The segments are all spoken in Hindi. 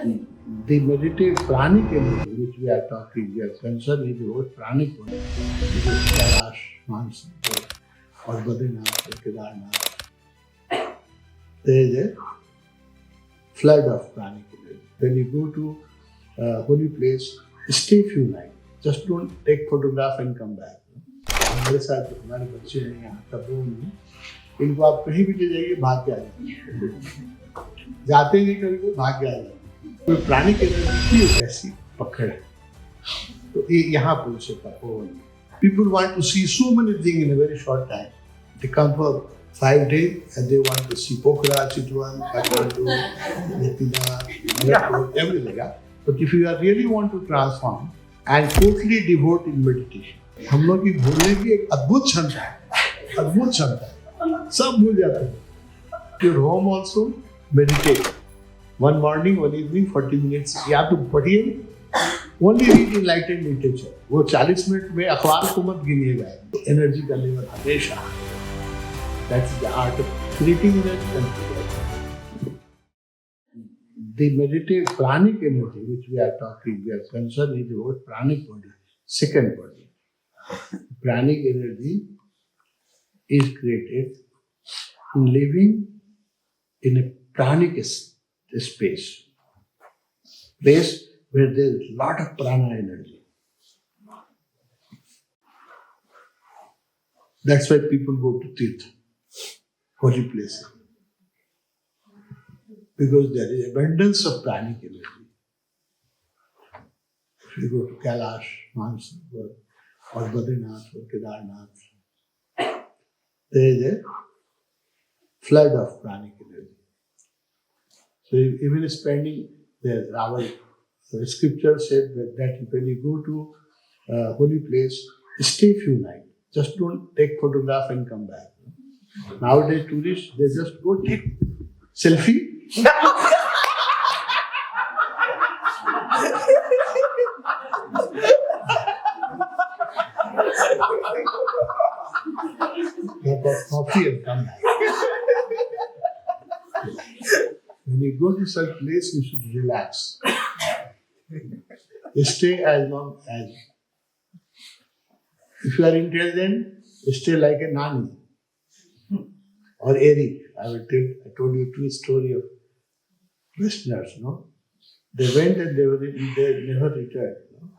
The meditative pranic energy which we are talking, we are concerned with the whole pranic one, which is Kailash, Mansur, or Badrinath, or Kedarnath. There is a flood of pranic energy. When you go to a holy place, stay few nights. Just don't take photograph and come back. हमारे साथ जो हमारे बच्चे हैं यहाँ तब्बों में, इनको आप कहीं भी ले जाइए भाग के आ जाएंगे, जाते नहीं कभी को भाग के आ जाएंगे। कोई प्राणिक एनर्जी की एक ऐसी पकड़ है, तो ये यहाँ पूछे Tapovan. People want to see so many things in a very short time. They come for 5 days and they want to see Pokhara, Chitwan, Kathmandu, Nepal, everything. But if you really want to transform and totally devote in meditation, हम लोग की भूलने की एक अद्भुत क्षमता है, अद्भुत क्षमता है, सब भूल जाते हैं। Your home also meditate. One morning, one evening, 40 minutes. या तो पढ़िए, only read enlightened literature. वो 40 मिनट में अखबार को मत गिनिएगा, तो एनर्जी का लेवल हमेशा। That's the art of creating energy and creating. The meditative pranic energy which we are talking, we are concerned with the word pranic body, second body. Pranic energy is created in living in a pranic space, place where there is a lot of prana energy. That's why people go to Tirtha, holy places, because there is abundance of pranic energy. If you go to Kailash, Mansur, or Badrinath, or Kedarnath, there is a flood of pranic energy. So even spending there, our scripture said that when you go to a holy place, stay few nights. Just don't take photograph and come back. Nowadays, tourists, they just go take selfie. Cup of coffee and come back. When you go to such place, you should relax. Stay as long as. If you are intelligent, stay like a nani or Eric. I told you two stories of Westerners. No, they went and they never returned. No?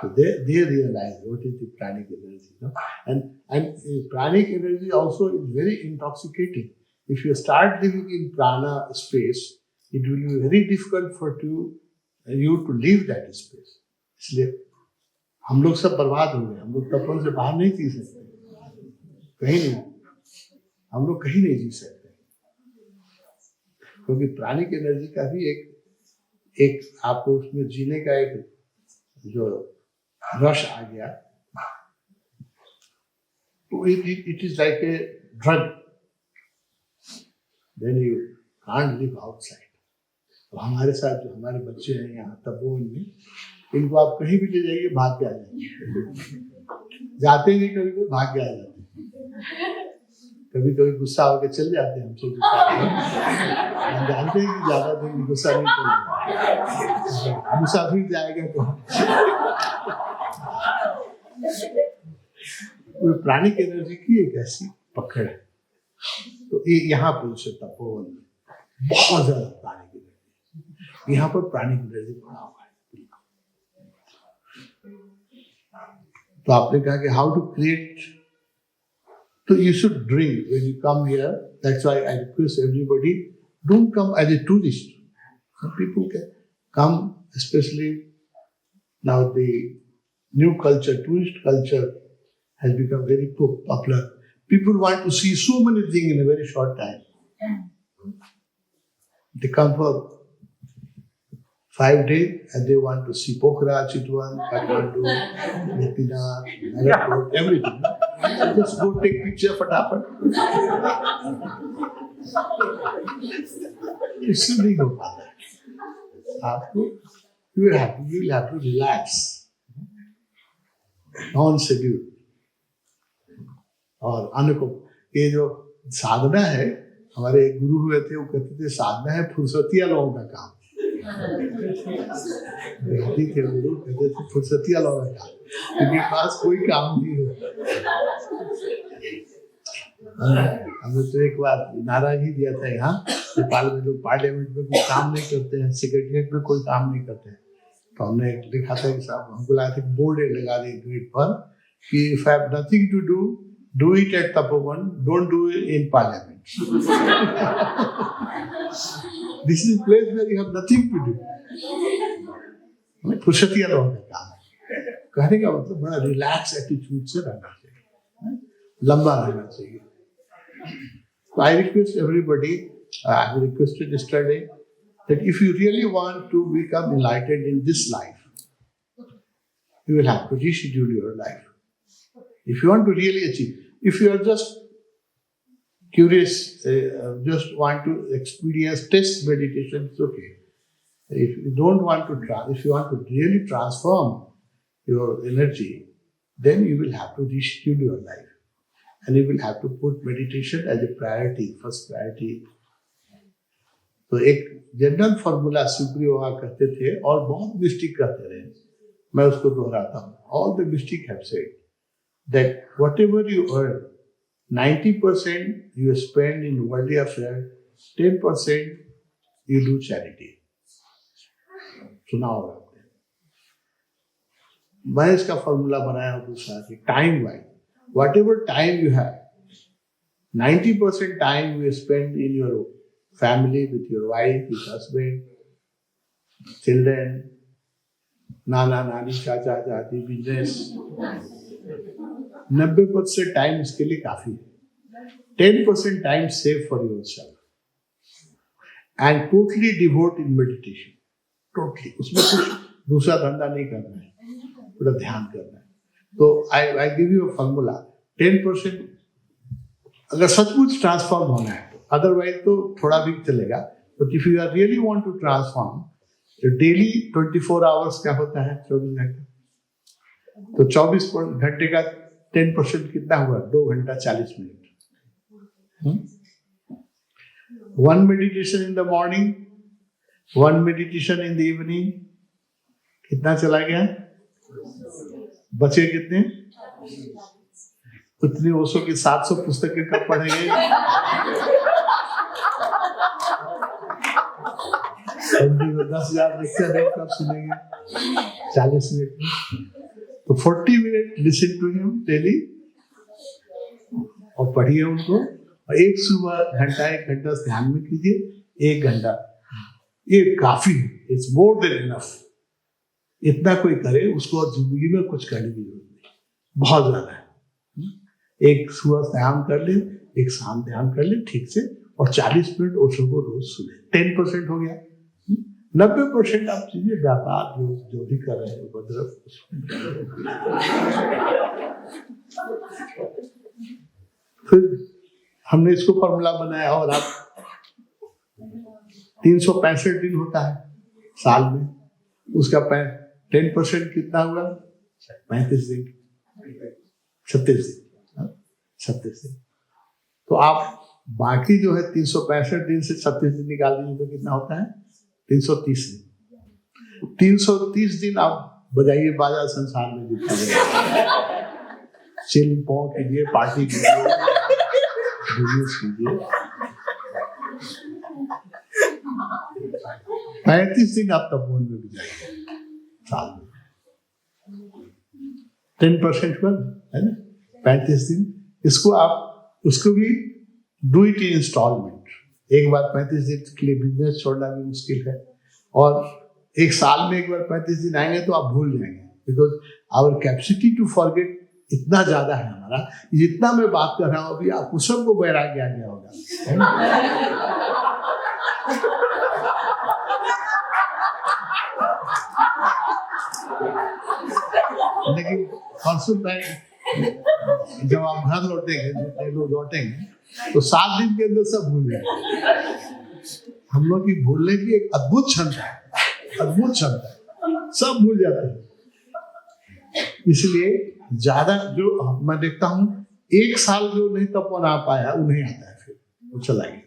So they realized what is the pranic energy. No? And pranic energy also is very intoxicating. If you start living in prana space, it will be very difficult for you to leave that space. इसलिए हम लोग सब बर्बाद हो गए, हम लोग तपन से बाहर नहीं जी सकते, कहीं नहीं, हम लोग कहीं नहीं जी सकते, क्योंकि प्राणिक एनर्जी का भी एक आपको उसमें जीने का एक जो रश आ गया, तो it is like a drug, then you can't live outside. तो हमारे साथ जो हमारे बच्चे हैं यहाँ तपोवन में, इनको आप कहीं भी ले जाइए भाग के आ जाएंगे, जाते नहीं कभी कोई भाग के आ जाते, कभी कभी गुस्सा होकर चल जाते हैं हमसे, हम जानते हैं कि ज्यादा दिन गुस्सा नहीं करेंगे, मुसाफिर जाएगा तो प्राणिक एनर्जी की एक ऐसी पकड़ है, तो ये यहाँ पूछे तपोवन में बहुत ज्यादा प्राणिक एनर्जी, यहाँ पर प्राणिक एनर्जी बड़ा हुआ है। तो आपने कहा कि हाउ टू क्रिएट, तो you should drink when you come here, that's why I request everybody, don't come as a tourist, people can come, specially now the new culture, tourist culture has become very popular. People want to see so many things in a very short time. They come for 5 days and they want to see Pokhara, Chitwan, Kathmandu, Nepal, everything. Just go take picture, fatapat. इससे नहीं हो पाता है, आपको you will have to relax, non schedule. और अन्य को ये जो साधना है, हमारे एक गुरु हुए थे, वो कहते थे साधना है फुर्सतिया लोगों का काम, ठीक है, गुरु कहते थे फुर्सतिया लोग इनके पास कोई काम नहीं होता। हमें तो एक बार नारा ही दिया था यहाँ नेपाल में, लोग पार्लियामेंट में कोई काम नहीं करते हैं, सेक्रेटरीट में कोई काम नहीं करते हैं, तो हमने लिखा था कि साहब हमको लगा था बोर्ड लगा दी गेट पर कि if I have nothing to do it at Tapovan, don't do it in parliament. This is place where you have nothing to do. फुर्सतिया लोगों का काम है। कहने का मतलब बड़ा रिलैक्स एटीट्यूड से रहना चाहिए, लंबा रहना चाहिए। So I request everybody, I have requested yesterday, that if you really want to become enlightened in this life, you will have to reschedule your life. If you want to really achieve, if you are just curious, just want to experience test meditation, it's okay. If you don't want to try, if you want to really transform your energy, then you will have to reschedule your life. And you will have to put meditation as a priority, first priority. तो एक जनरल फॉर्मूला सुप्रियो कहते थे और बहुत मिस्टिक कहते रहे, मैं उसको दोहराता हूँ। All the mystic have said that whatever you earn, 90% you spend in worldly affairs, 10% you do charity. सुना होगा आपने। मैं इसका फॉर्मूला बनाया हूँ दूसरा कि time wise, whatever time you have, 90% time you spend in your family, with your wife, with husband, children, nana, nani, chacha, chachi, business. 90% time इसके लिए काफी है। 10% time save for yourself and totally devote in meditation. Totally, उसमें कुछ दूसरा धंधा नहीं करना है, पूरा ध्यान करना है। तो I give you a formula, 10% अगर सचमुच ट्रांसफॉर्म होना है तो, अदरवाइज तो थोड़ा भी चलेगा। But if you are really want to transform, तो डेली 24 आवर्स क्या होता है, 24 घंटे, तो 24 घंटे का 10% कितना हुआ, 2 घंटा 40 minute. 1 meditation in the morning, 1 meditation in the evening, कितना चला गया, बचे कितने, उतनी ओशो की 700 पुस्तकें कब पढ़ेंगे, 10,000 लेक्चर है कब सुनेंगे, 40 मिनट में, तो 40 minute listen to him daily और पढ़िए उनको, और एक सुबह घंटा 1 घंटा ध्यान में कीजिए, 1 घंटा, ये काफी है, इट्स मोर देन इनफ। इतना कोई करे उसको और जिंदगी में कुछ करने की जरूरत नहीं, बहुत ज्यादा है। एक सुबह ध्यान कर ले, एक शाम ध्यान कर ले ठीक से, और 40 मिनट ओशो को रोज सुने, 10% हो गया। 90% आप चीजें व्यापार जो भी कर रहे हैं उपद्रव, फिर हमने इसको फॉर्मूला बनाया, और आप 365 दिन होता है साल में, उसका 10% कितना हुआ, 35 दिन, 36 दिन, 36 दिन। तो आप बाकी जो है 365 दिन से 36 दिन निकाल दीजिए तो कितना होता है, 330 दिन। 330 दिन आप बजाइए बाजा संसार में जितना बजाइए, चिल पौ कीजिए, पार्टी कीजिए, बिजनेस कीजिए। 35 दिन आप तपोवन में बिताइए साल में, 10% पर है ना, 35 दिन। इसको आप उसको भी डू इट इन इंस्टॉलमेंट। एक बार 35 दिन के लिए बिजनेस छोड़ना भी मुश्किल है, और एक साल में एक बार 35 दिन आएंगे तो आप भूल जाएंगे, because our capacity to forget इतना ज्यादा है हमारा। जितना मैं बात कर रहा हूँ अभी, आपको सबको वैराग्य आ गया होगा। लेकिन परसों जब आप घर लौटेंगे तो 7 दिन के अंदर सब भूल जाएंगे। हम लोग की भूलने की एक अद्भुत क्षमता है, अद्भुत क्षमता है, सब भूल जाते हैं। इसलिए ज्यादा जो मैं देखता हूँ, 1 साल जो नहीं तपोवन आ पाया वो नहीं आता है, फिर वो चला गया,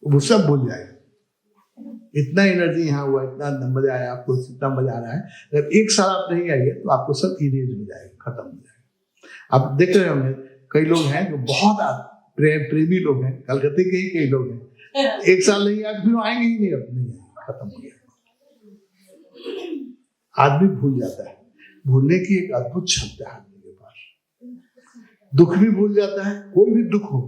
वो सब भूल जाएगा। इतना एनर्जी यहाँ हुआ, इतना मजा आया आपको, इतना मजा आ रहा है। अगर 1 साल आप नहीं आइए तो आपको सब इरेज हो जाएगा, खत्म हो जाएगा। आप देख रहे होंगे कई लोग हैं जो बहुत प्रेमी लोग हैं, कलकत्ते के ही कई लोग हैं, 1 साल नहीं आए फिर आएंगे ही नहीं, अब नहीं आएंगे, खत्म हो गया। आदमी भूल जाता है, भूलने की एक अद्भुत क्षमता है आदमी के पास। दुख भी भूल जाता है, कोई भी दुख हो,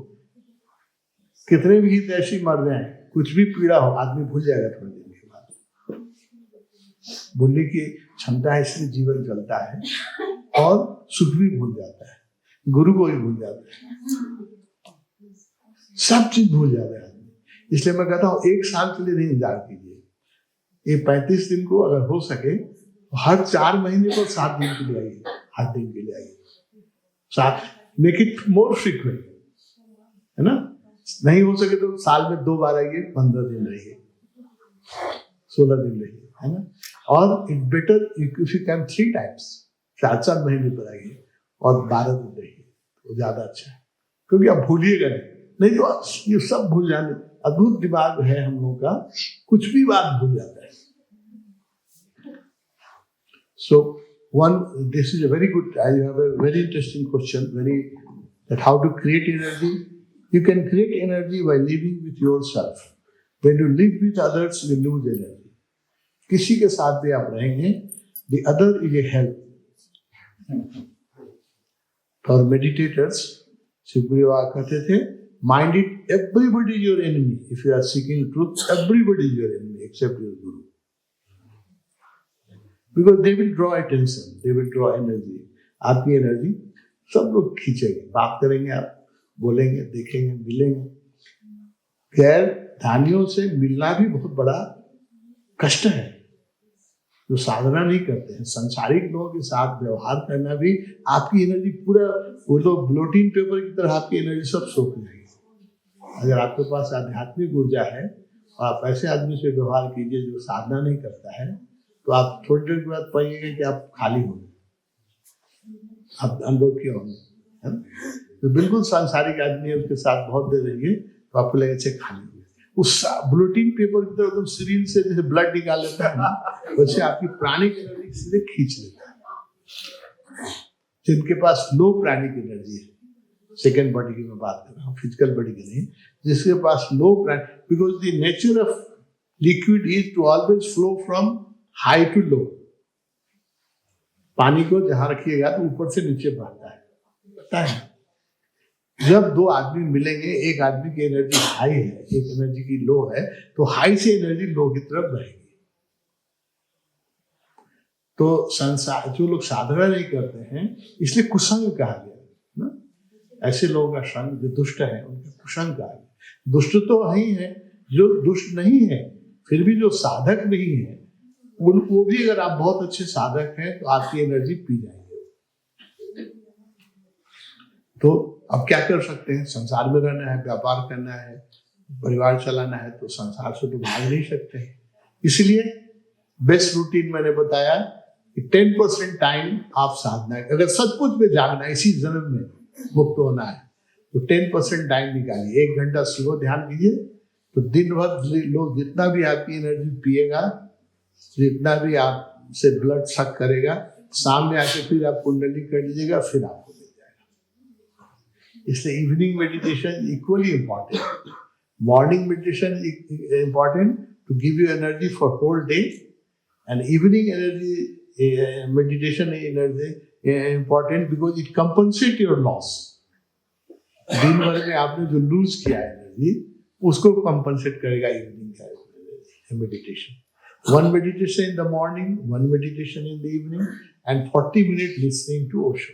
कितने भी हितैषी मर जाए, कुछ भी पीड़ा हो, आदमी भूल जाएगा थोड़े दिन के बाद। भूलने की क्षमता है, इसलिए जीवन चलता है। और सुख भी भूल जाता है, गुरु को भी भूल जाता है, सब चीज भूल जाता है आदमी। इसलिए मैं कहता हूँ 1 साल के लिए नहीं इंतजार कीजिए, ये 35 दिन को अगर हो सके हर 4 महीने को 7 दिन के लिए आइए, 8 दिन के लिए आइए, 7, मेक इट मोर फ्रीक्वेंट, है ना। नहीं हो सके तो साल में 2 बार आइए, 15 दिन रहिए, 16 दिन रहिए, है ना। और it better if you can 3 times, 4 महीने पर आइए और 12 दिन रहिए, तो ज्यादा अच्छा है, क्योंकि आप भूलिएगा नहीं तो ये सब भूल जाने। अद्भुत दिमाग है हम लोगों का, कुछ भी बात भूल जाता है। So this is a very good, I have a very interesting question, that how to create energy. You can create energy by living with yourself. When you live with others, you lose energy. किसी के साथ भी आप रहेंगे, the other is a help. For meditators, Shukriva कहते थे, mind it, everybody is your enemy. If you are seeking truth, everybody is your enemy except your guru. Because they will draw attention, they will draw energy. आपकी एनर्जी सब लोग खींचेंगे, बात करेंगे, आप बोलेंगे, देखेंगे, मिलेंगे। गैर ध्यानियों से मिलना भी बहुत बड़ा कष्ट है, जो साधना नहीं करते हैं। संसारिक लोगों के साथ व्यवहार करना भी आपकी एनर्जी पूरा, वो लोग ब्लोटिन पेपर की तरह आपकी एनर्जी सब सोख जाएगी। अगर आपके पास आध्यात्मिक ऊर्जा है और आप ऐसे आदमी से व्यवहार कीजिए जो साधना नहीं करता है, तो आप थोड़ी देर के बाद पाइएगा कि आप खाली होंगे, आप अनुभव किए होंगे। तो बिल्कुल सांसारिक आदमी है, उसके साथ बहुत देर रहिए तो आपको लगेगा अच्छे खाली होंगे। उस ब्लूटिन पेपर की तरह एकदम शरीर से जैसे ब्लड निकाल लेता है ना, वैसे आपकी प्राणिक एनर्जी सीधे खींच लेता है। जिनके पास लो प्राणिक एनर्जी है, सेकेंड बॉडी की मैं बात कर रहा हूँ, फिजिकल बॉडी की नहीं, जिसके पास low pranic, because the nature of liquid is to always flow from high to low. पानी को जहां रखिएगा तो ऊपर से नीचे बहता है, पता है। जब 2 आदमी मिलेंगे, एक आदमी की एनर्जी हाई है, एक एनर्जी की लो है, तो हाई से एनर्जी लो की तरफ बहेगी। तो संसार, जो लोग साधना नहीं करते हैं, इसलिए कुसंग कहा गया ना, ऐसे लोगों का संग जो दुष्ट है उनका कुसंग कहा गया। दुष्ट तो वही है जो दुष्ट नहीं है, फिर भी जो साधक नहीं है, वो भी अगर आप बहुत अच्छे साधक हैं तो आपकी एनर्जी पी जाएंगे। तो अब क्या कर सकते हैं, संसार में रहना है, व्यापार करना है, परिवार चलाना है, तो संसार से तो भाग नहीं सकते। इसलिए बेस्ट रूटीन मैंने बताया कि 10% टाइम आप साधना, अगर सचमुच में जागना है, इसी जन्म में मुक्त होना है, तो 10% टाइम निकालिए, 1 घंटा सुबह ध्यान कीजिए। तो दिन भर लोग जितना भी आपकी एनर्जी पिएगा, जितना भी आपसे ब्लड सक करेगा, शाम में आके फिर आप कुंडली कर लीजिएगा, फिर आपको मिल जाएगा। इसलिए evening meditation equally important. Morning meditation important to give you energy for whole day, and evening energy meditation energy important because it compensate your loss. दिन भर में आपने जो लूज किया एनर्जी, उसको कंपनसेट करेगा इवनिंग का meditation. 1 meditation in the morning, 1 meditation in the evening, and 40 minutes listening to Osho.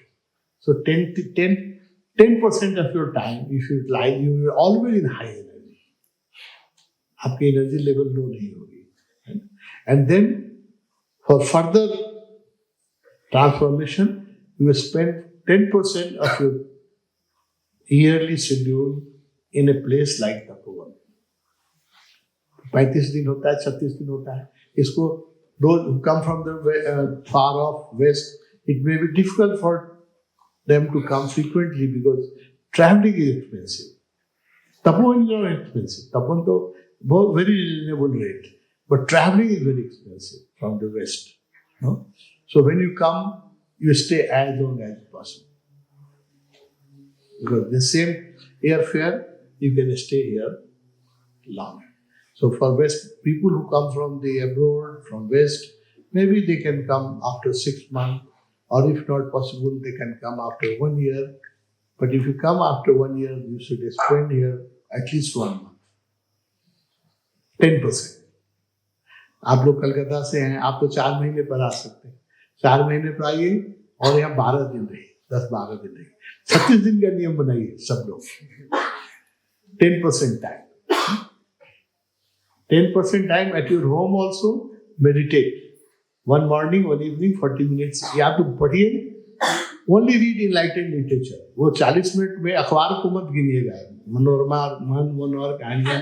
So 10% of your time, if you utilize, you are always in high energy. आपकी energy level low नहीं होगी। And then for further transformation, you spend 10% of your yearly schedule in a place like Tapovan. 35 दिन होता है, 36 दिन होता है। इसको those who come from the far off west, it may be difficult for them to come frequently because traveling is expensive. Tapovan is not expensive. Tapovan तो बहुत very reasonable rate. But traveling is very expensive from the West. No? So when you come, you stay as long as possible. Because the same airfare, you can stay here long. So for West, people who come from the abroad, from West, maybe they can come after 6 months, or if not possible, they can come after 1 year. But if you come after 1 year, you should spend here at least 1 month. 10%. आप लोग कलकत्ता से हैं, आप तो 4 महीने पर आ सकते हैं। 4 महीने पर आइए और यहाँ 12 दिन रहिए, 10-12 दिन रहिए। 36 दिन का नियम बनाइए सब लोग। 10% time. 10% time at your home also, meditate. One morning, one evening, 40 minutes. या तो पढ़िए, only read enlightened literature. वो 40 मिनट में अखबार को मत गिनिएगा, मनोरमा, मनोहर कहानियाँ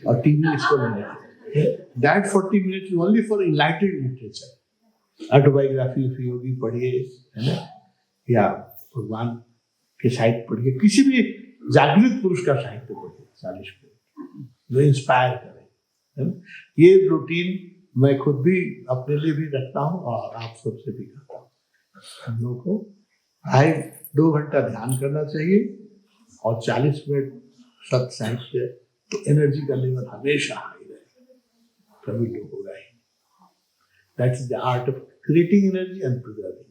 और टीवी इसको नहीं। That 40 minutes is only for enlightened literature. Autobiography of योगी पढ़िए, है ना? या भगवान के साहित्य पढ़िए, किसी भी जागृत पुरुष का साहित्य पढ़िए 40 मिनट, जो इंस्पायर करे। ये रूटीन मैं खुद भी अपने लिए भी रखता हूँ और आप सबसे भी करता हूँ। हम लोगों को 2 घंटा ध्यान करना चाहिए और 40 मिनट सत्य साहित्य, तो एनर्जी का लेवल हमेशा हाई रहे, कभी लो होगा ही। That is the art of creating energy and preserving.